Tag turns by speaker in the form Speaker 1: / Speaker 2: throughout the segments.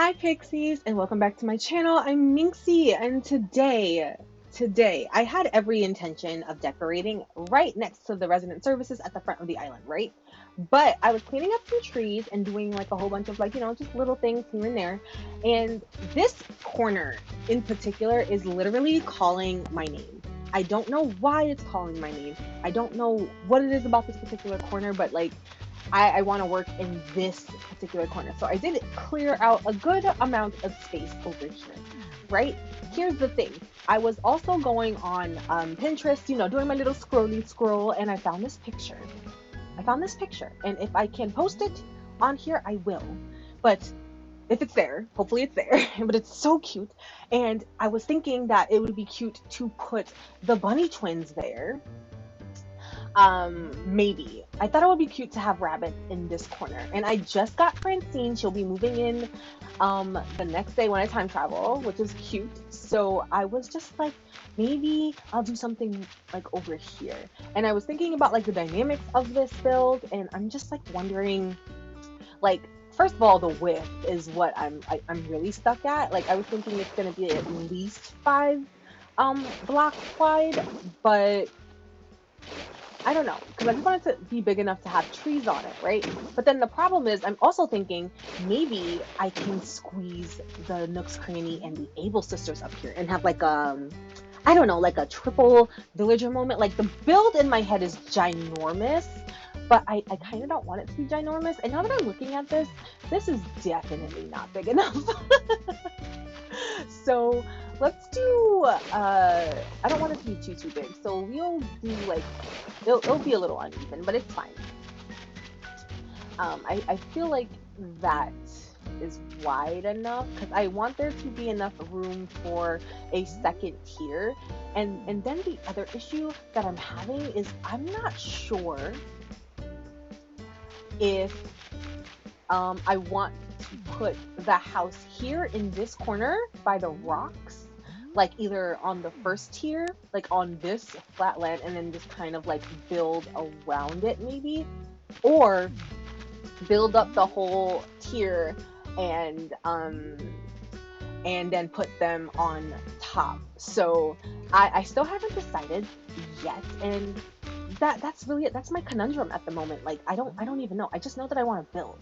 Speaker 1: Hi Pixies and welcome back to my channel. I'm Minxie and today I had every intention of decorating right next to the resident services at the front of the island, right? But I was cleaning up some trees and doing like a whole bunch of just little things here and there. And this corner in particular is literally calling my name. I don't know why it's calling my name. I don't know what it is about this particular corner, but I want to work in this particular corner. So I did clear out a good amount of space over here, right? Here's the thing. I was also going on Pinterest, doing my little scrolly scroll, and I found this picture. And if I can post it on here, I will. But if it's there, hopefully it's there, but it's so cute. And I was thinking that it would be cute to put the bunny twins there. Maybe I thought it would be cute to have rabbits in this corner, and I just got Francine. She'll be moving in the next day when I time travel, which is cute. So I was just like, maybe I'll do something like over here. And I was thinking about like the dynamics of this build, and I'm just like wondering, like, first of all, the width is what I'm really stuck at. Like, I was thinking it's gonna be at least 5 blocks wide, but I don't know, because I just want it to be big enough to have trees on it, right? But then the problem is, I'm also thinking maybe I can squeeze the Nooks Cranny and the Able Sisters up here and have like I don't know, like a triple villager moment. Like, the build in my head is ginormous, but I kind of don't want it to be ginormous. And now that I'm looking at this is definitely not big enough. So let's do I don't want it to be too big, so we'll do like it'll be a little uneven, but it's fine. I feel like that is wide enough because I want there to be enough room for a second tier. And then the other issue that I'm having is I'm not sure if I want to put the house here in this corner by the rocks, like either on the first tier, like on this flat land, and then just kind of like build around it maybe, or build up the whole tier and then put them on top. So I still haven't decided yet, and that's really it. That's my conundrum at the moment. Like, I don't even know. I just know that I want to build,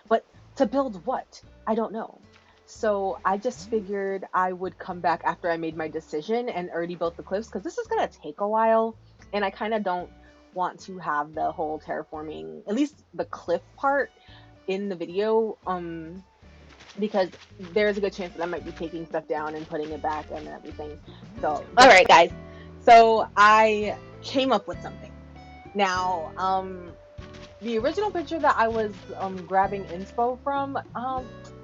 Speaker 1: but to build what? I don't know. So I just figured I would come back after I made my decision and already built the cliffs, because this is gonna take a while, and I kind of don't want to have the whole terraforming, at least the cliff part, in the video, because there's a good chance that I might be taking stuff down and putting it back and everything. So, all right, guys. So I came up with something. Now, the original picture that I was grabbing inspo from,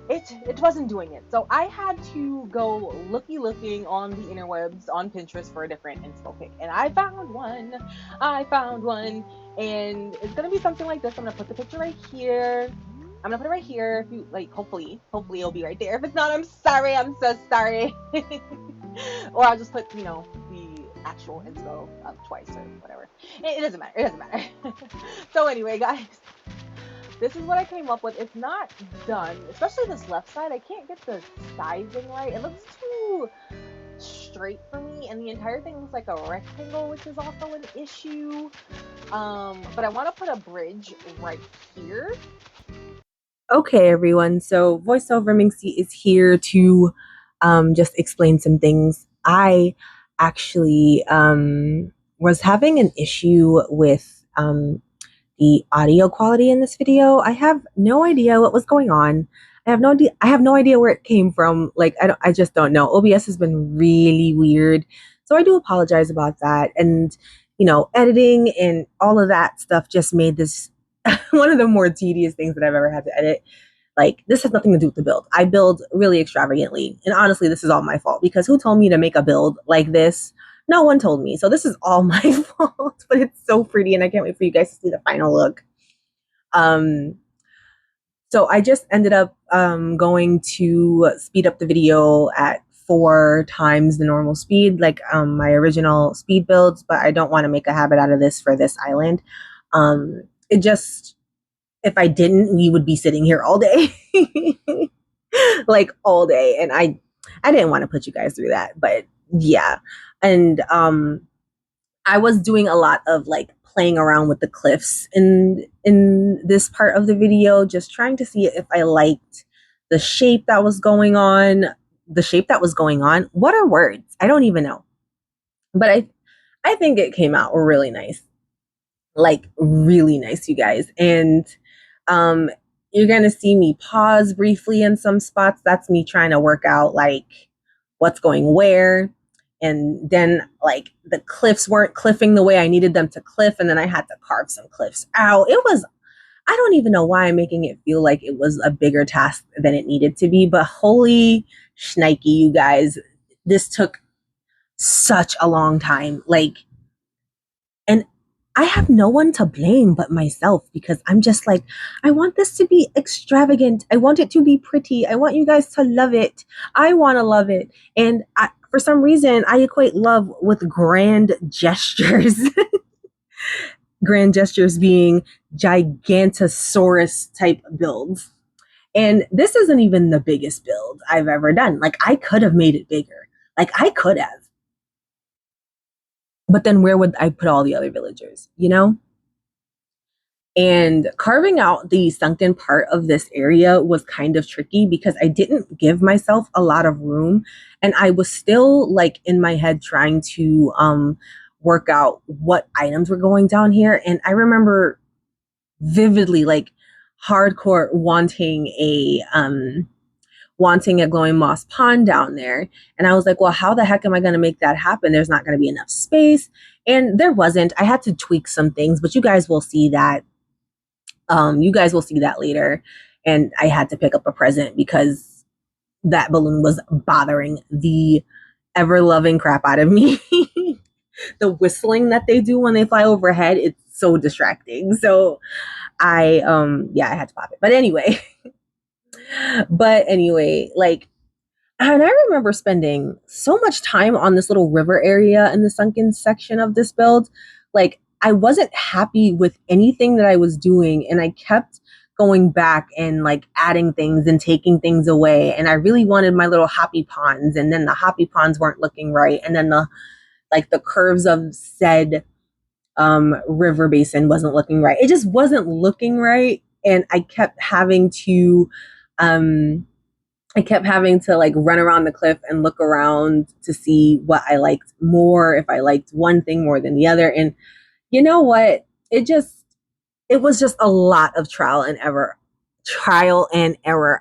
Speaker 1: it wasn't doing it. So I had to go looking on the interwebs on Pinterest for a different inspo pic, and I found one. And it's gonna be something like this. I'm gonna put the picture right here. I'm gonna put it right here. If you like, hopefully it'll be right there. If it's not, I'm sorry. I'm so sorry. Or I'll just put, the actual inspo up twice or whatever. It doesn't matter. It doesn't matter. So anyway, guys, this is what I came up with. It's not done, especially this left side. I can't get the sizing right. It looks too straight for me, and the entire thing looks like a rectangle, which is also an issue. But I want to put a bridge right here.
Speaker 2: Okay, everyone. So voiceover Minxie is here to just explain some things. I actually was having an issue with the audio quality in this video. I have no idea what was going on. I have no idea. I have no idea where it came from. Like, I just don't know. OBS has been really weird, so I do apologize about that. And editing and all of that stuff just made this one of the more tedious things that I've ever had to edit. Like, this has nothing to do with the build. I build really extravagantly. And honestly, this is all my fault, because who told me to make a build like this? No one told me. So this is all my fault, but it's so pretty, and I can't wait for you guys to see the final look. So I just ended up going to speed up the video at 4 times the normal speed, like my original speed builds, but I don't want to make a habit out of this for this island. It just, if I didn't, we would be sitting here all day. like all day. And I didn't want to put you guys through that, but yeah. And I was doing a lot of like playing around with the cliffs in this part of the video, just trying to see if I liked the shape that was going on. The shape that was going on. What are words? I don't even know. But I think it came out really nice. Like really nice, you guys. And um you're gonna see me pause briefly in some spots. That's me trying to work out like what's going where. And then like the cliffs weren't cliffing the way I needed them to cliff, and then I had to carve some cliffs out. It was, I don't even know why I'm making it feel like it was a bigger task than it needed to be, but holy shnikey, you guys, this took such a long time. Like, and I have no one to blame but myself, because I'm just like, I want this to be extravagant. I want it to be pretty. I want you guys to love it. I want to love it. And for some reason, I equate love with grand gestures. Grand gestures being gigantosaurus type builds. And this isn't even the biggest build I've ever done. Like, I could have made it bigger. Like, I could have. But then where would I put all the other villagers, you know? And carving out the sunken part of this area was kind of tricky because I didn't give myself a lot of room. And I was still like in my head trying to work out what items were going down here. And I remember vividly like hardcore wanting a glowing moss pond down there. And I was like, well, how the heck am I going to make that happen? There's not going to be enough space. And there wasn't. I had to tweak some things, but you guys will see that. You guys will see that later. And I had to pick up a present because that balloon was bothering the ever loving crap out of me. The whistling that they do when they fly overhead, it's so distracting. So I had to pop it. But anyway, like, and I remember spending so much time on this little river area in the sunken section of this build. Like, I wasn't happy with anything that I was doing, and I kept going back and like adding things and taking things away. And I really wanted my little hoppy ponds, and then the hoppy ponds weren't looking right, and then the curves of said river basin wasn't looking right. It just wasn't looking right, and I kept having to like run around the cliff and look around to see what I liked more, if I liked one thing more than the other. And you know what? It was just a lot of trial and error.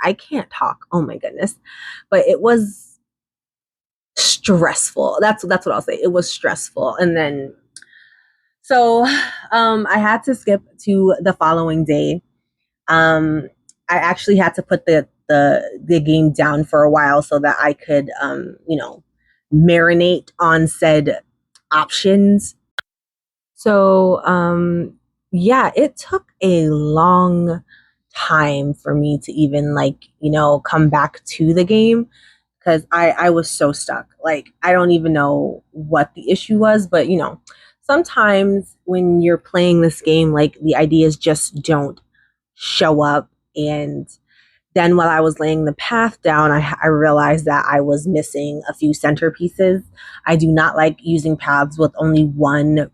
Speaker 2: I can't talk. Oh my goodness. But it was stressful. That's what I'll say. It was stressful. And then so I had to skip to the following day. I actually had to put the game down for a while so that I could marinate on said options. So it took a long time for me to even come back to the game, because I was so stuck. Like, I don't even know what the issue was, but sometimes when you're playing this game, like, the ideas just don't show up. And then while I was laying the path down, I realized that I was missing a few centerpieces. I do not like using paths with only one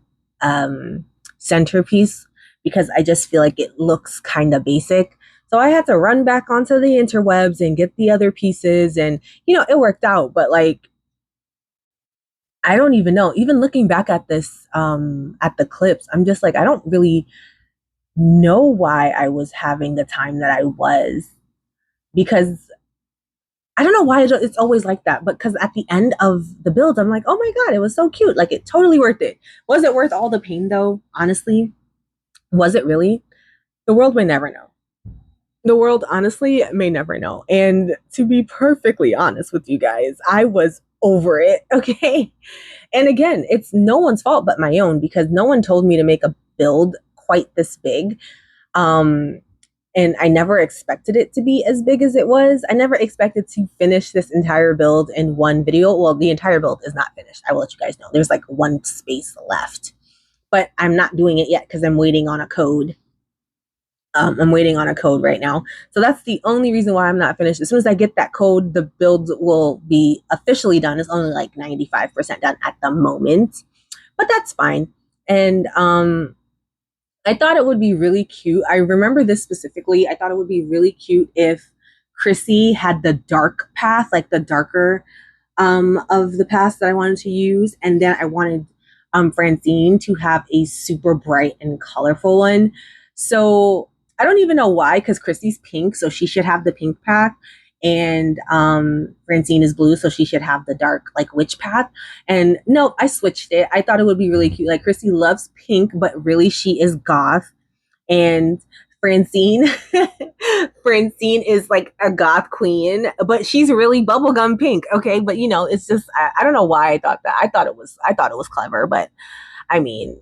Speaker 2: centerpiece, because I just feel like it looks kind of basic. So I had to run back onto the interwebs and get the other pieces, and it worked out. But like, I don't even know. Even looking back at this, at the clips, I'm just like, I don't really know why I was having the time that I was, because I don't know why it's always like that. But because at the end of the build, I'm like, oh my God, it was so cute. Like, it totally worth it. Was it worth all the pain though? Honestly, was it really? The world may never know. The world honestly may never know. And to be perfectly honest with you guys, I was over it. Okay. And again, it's no one's fault but my own, because no one told me to make a build quite this big. And I never expected it to be as big as it was. I never expected to finish this entire build in one video. Well, the entire build is not finished. I will let you guys know. There's like one space left, but I'm not doing it yet because I'm waiting on a code. I'm waiting on a code right now. So that's the only reason why I'm not finished. As soon as I get that code, the build will be officially done. It's only like 95% done at the moment, but that's fine. And I thought it would be really cute. I remember this specifically. I thought it would be really cute if Chrissy had the dark path, like the darker of the paths that I wanted to use. And then I wanted Francine to have a super bright and colorful one. So I don't even know why, because Chrissy's pink, so she should have the pink path. And Francine is blue, so she should have the dark, like, witch path. And no, I switched it. I thought it would be really cute. Like, Chrissy loves pink, but really she is goth. And Francine, Francine is like a goth queen, but she's really bubblegum pink. Okay, but it's just I don't know why I thought that. I thought it was clever, but I mean,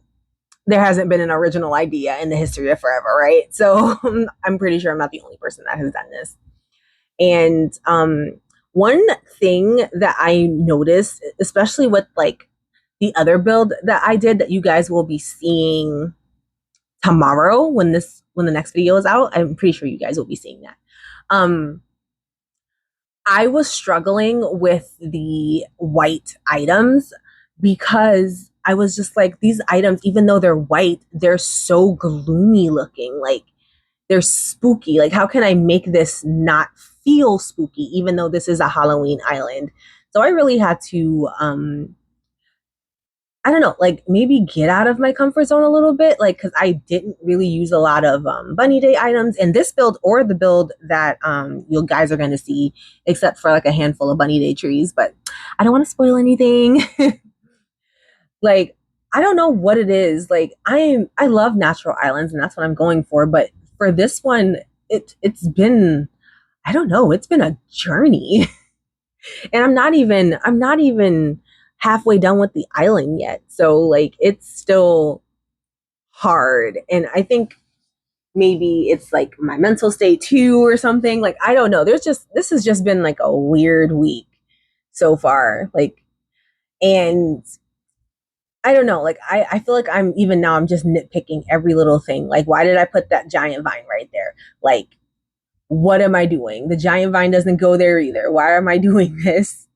Speaker 2: there hasn't been an original idea in the history of forever, right? So I'm pretty sure I'm not the only person that has done this. And one thing that I noticed, especially with like the other build that I did that you guys will be seeing tomorrow when the next video is out, I'm pretty sure you guys will be seeing that. I was struggling with the white items because I was just like, these items, even though they're white, they're so gloomy looking. Like, they're spooky. Like, how can I make this not feel spooky, even though this is a Halloween island? So I really had to, I don't know, like, maybe get out of my comfort zone a little bit, like, because I didn't really use a lot of Bunny Day items in this build or the build that you guys are going to see, except for like a handful of Bunny Day trees. But I don't want to spoil anything. Like, I don't know what it is. Like, I love natural islands, and that's what I'm going for. But for this one, it's been, I don't know, it's been a journey. And I'm not even halfway done with the island yet. So like, it's still hard. And I think maybe it's like my mental state too or something. Like, I don't know. This has just been like a weird week so far. Like, and I don't know. Like, I feel like I'm just nitpicking every little thing. Like, why did I put that giant vine right there? Like, what am I doing? The giant vine doesn't go there either. Why am I doing this?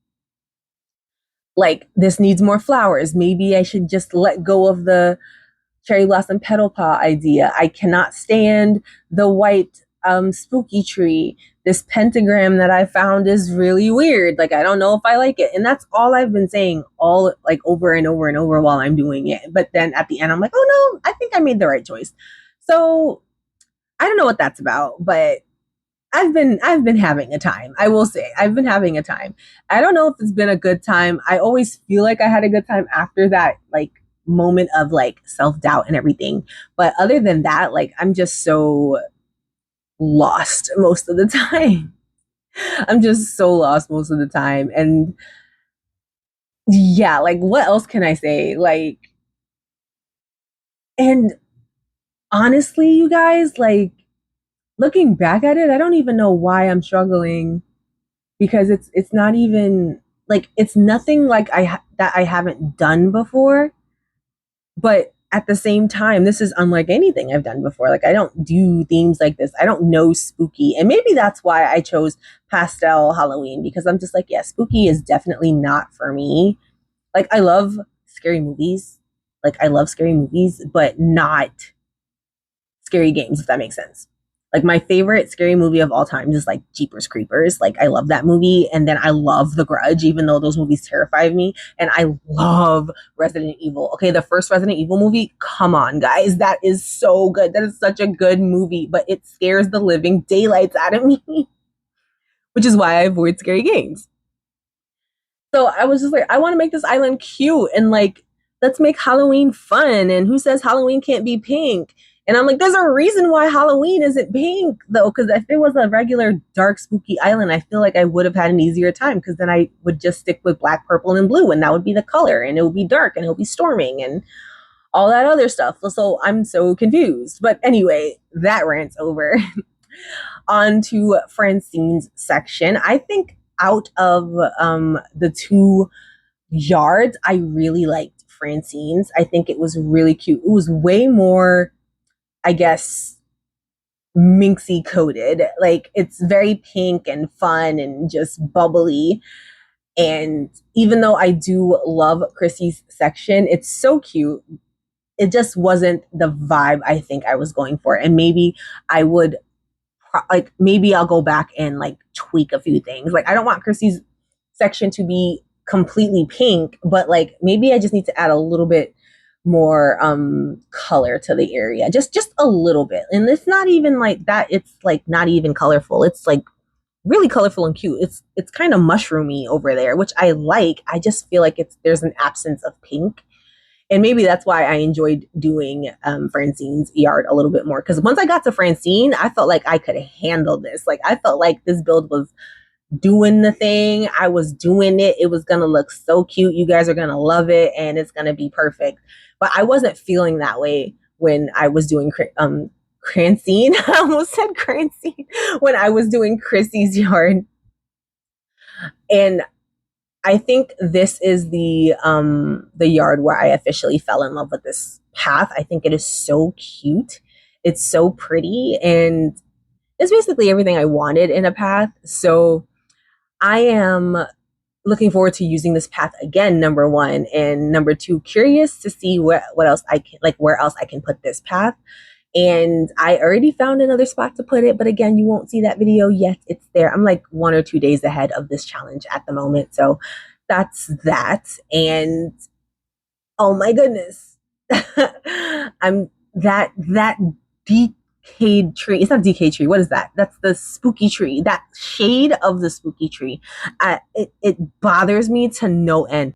Speaker 2: Like, this needs more flowers. Maybe I should just let go of the cherry blossom petal paw idea. I cannot stand the white spooky tree. This pentagram that I found is really weird. Like, I don't know if I like it. And that's all I've been saying all like over and over and over while I'm doing it. But then at the end, I'm like, oh no, I think I made the right choice. So I don't know what that's about, but I've been having a time. I will say I've been having a time. I don't know if it's been a good time. I always feel like I had a good time after that like moment of like self-doubt and everything. But other than that, like, I'm just so lost most of the time. I'm just so lost most of the time. And yeah, like, what else can I say? Like, and honestly, you guys, like, looking back at it, I don't even know why I'm struggling, because it's not even like, it's nothing like that I haven't done before, but at the same time, this is unlike anything I've done before. Like, I don't do themes like this. I don't know spooky, and maybe that's why I chose pastel Halloween, because I'm just like, yeah, spooky is definitely not for me. Like, I love scary movies. Like, I love scary movies, but not scary games, if that makes sense. Like, my favorite scary movie of all time is like Jeepers Creepers. Like, I love that movie. And then I love The Grudge, even though those movies terrify me. And I love Resident Evil. Okay, the first Resident Evil movie, come on, guys. That is so good. That is such a good movie, but it scares the living daylights out of me, which is why I avoid scary games. So I was just like, I want to make this island cute and like, let's make Halloween fun. And who says Halloween can't be pink? And I'm like, there's a reason why Halloween isn't pink though. Cause if it was a regular dark, spooky island, I feel like I would have had an easier time. Cause then I would just stick with black, purple, and blue. And that would be the color. And it would be dark and it would be storming and all that other stuff. So I'm so confused. But anyway, that rant's over. On to Francine's section. I think out of the two yards, I really liked Francine's. I think it was really cute. It was way more, I guess, minxie coated. Like it's very pink and fun and just bubbly. And even though I do love Chrissy's section, it's so cute. It just wasn't the vibe I think I was going for. And maybe I would like maybe I'll go back and like tweak a few things. Like I don't want Chrissy's section to be completely pink, but like maybe I just need to add a little bit more color to the area. Just a little bit. And it's not even like that, it's like not even colorful. It's like really colorful and cute. It's kind of mushroomy over there, which I like. I just feel like there's an absence of pink. And maybe that's why I enjoyed doing Francine's yard a little bit more. Because once I got to Francine, I felt like I could handle this. Like I felt like this build was doing the thing. I was doing it. It was going to look so cute. You guys are going to love it and it's going to be perfect. But I wasn't feeling that way when I was doing Francine. I almost said Francine. When I was doing Chrissy's yard. And I think this is the yard where I officially fell in love with this path. I think it is so cute. It's so pretty and it's basically everything I wanted in a path. So I am looking forward to using this path again, number one. And number two, curious to see what else I can, like where else I can put this path. And I already found another spot to put it, but again, you won't see that video yet. It's there. I'm like 1 or 2 days ahead of this challenge at the moment. So that's that. And oh my goodness. I'm that decayed tree. It's not decayed tree. What is that? That's the spooky tree. That shade of the spooky tree. It bothers me to no end.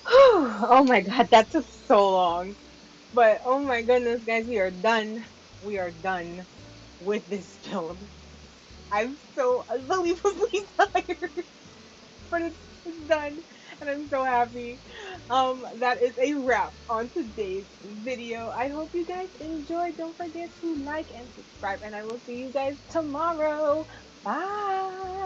Speaker 1: Oh my God, that took so long. But oh my goodness, guys, we are done. We are done with this build. I'm so unbelievably tired, but it's done, and I'm so happy. That is a wrap on today's video. I hope you guys enjoyed. Don't forget to like and subscribe, and I will see you guys tomorrow. Bye.